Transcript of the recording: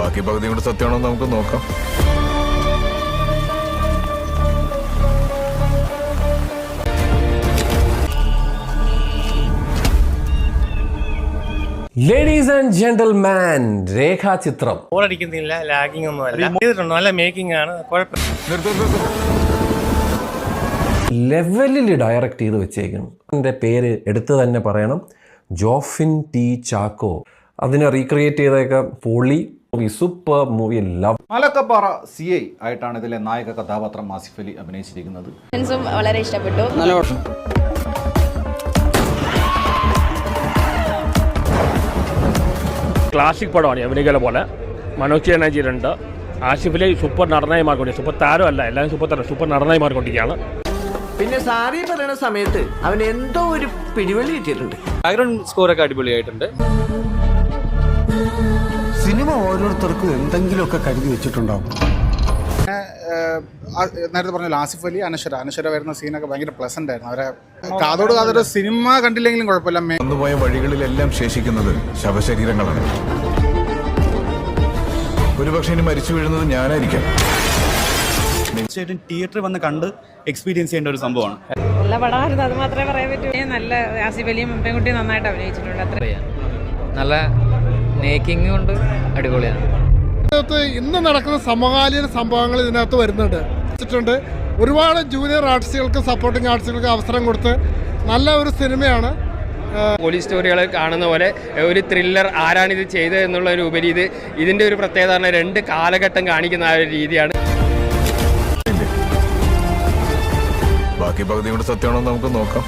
ബാക്കി പകുതി കൊണ്ട് സത്യമാണോ നമുക്ക് നോക്കാം. ലേഡീസ് ആൻഡ് ജെന്റിൽമാൻ, രേഖാചിത്രം ബോറടിക്കുന്നില്ല, ലാഗിങ് ഒന്നും അല്ല, നല്ല മേക്കിംഗ് ആണ്, കുഴപ്പമില്ല. ലെവലിൽ ഡയറക്റ്റ് ചെയ്ത് വെച്ചേക്കുന്നു. എൻ്റെ പേര് എടുത്തു തന്നെ പറയണം, ജോഫിൻ ടി ചാക്കോ. അതിനെ റീക്രിയേറ്റ് ചെയ്തൊക്കെ പൊളി super movie. Love. Malakkappara CI ആയിട്ടാണ് ഇതിലെ നായക കഥാപാത്രം ആസിഫ് അലി അഭിനയിച്ചിരിക്കുന്നത്. വളരെ ഇഷ്ടപ്പെട്ടു. ക്ലാസിക് പടമാണ് അഭിനയിക്കല പോലെ. മനോജ് ബാനർജിയുണ്ട്, ആസിഫ് അലി സൂപ്പർ നടനായി മാറിക്കൊണ്ടിരിക്കുക. സൂപ്പർ താരമല്ല, എല്ലാവരും സൂപ്പർ നടനായി മാറിക്കൊണ്ടിരിക്കുകയാണ്. പിന്നെ സാറി പറയുന്ന സമയത്ത് അവൻ എന്തോ ഒരു പിടിവള്ളി കിട്ടിയിട്ടുണ്ട്. ബാക്ക്ഗ്രൗണ്ട് സ്കോറൊക്കെ അടിപൊളിയായിട്ടുണ്ട്. സിനിമ ഓരോരുത്തർക്കും എന്തെങ്കിലുമൊക്കെ കരുതി വെച്ചിട്ടുണ്ടാവും. നേരത്തെ പറഞ്ഞല്ലോ, ആസിഫ് അലി, അനശ്വര വരുന്ന സീനൊക്കെ ഭയങ്കര പ്ലസന്റ് ആയിരുന്നു. അവരെ കാതോട് കാതോട് സിനിമ കണ്ടില്ലെങ്കിലും കുഴപ്പമില്ല. വന്നുപോയ വഴികളിലെല്ലാം ശേഷിക്കുന്നത് ശവശരീരങ്ങളാണ്. ഒരുപക്ഷെ ഇനി മരിച്ചു വീഴുന്നത് ഞാനായിരിക്കാം. തീർച്ചയായിട്ടും തിയേറ്ററിൽ വന്ന് കണ്ട് എക്സ്പീരിയൻസ് ചെയ്യേണ്ട ഒരു സംഭവമാണ്. നല്ല പടമായിരുന്നു, അത് മാത്രമേ പറയാൻ പറ്റൂ. നല്ല ആസിഫ് അലിയും പെൺകുട്ടിയും നന്നായിട്ട് അഭിനയിച്ചിട്ടുണ്ട്. അത്ര നല്ല മേക്കിംഗ് കൊണ്ട് അടിപൊളിയാണ്. ഇന്ന് നടക്കുന്ന സമകാലീന സംഭവങ്ങൾ ഇതിനകത്ത് വരുന്നുണ്ട്. ഒരുപാട് ജൂനിയർ ആർട്ടിസ്റ്റുകൾക്ക്, സപ്പോർട്ടിംഗ് ആർട്ടിസ്റ്റുകൾക്ക് അവസരം കൊടുത്ത് നല്ല ഒരു സിനിമയാണ്. പോലീസ് സ്റ്റോറികൾ കാണുന്ന പോലെ ഒരു ത്രില്ലർ, ആരാണിത് ചെയ്തത് എന്നുള്ള ഒരു ഉപരി ഇതിൻ്റെ ഒരു പ്രത്യേകത രണ്ട് കാലഘട്ടം കാണിക്കുന്ന ആ ഒരു രീതിയാണ്. ബാക്കി പകുതി കൊണ്ട് സത്യമാണോ നമുക്ക് നോക്കാം.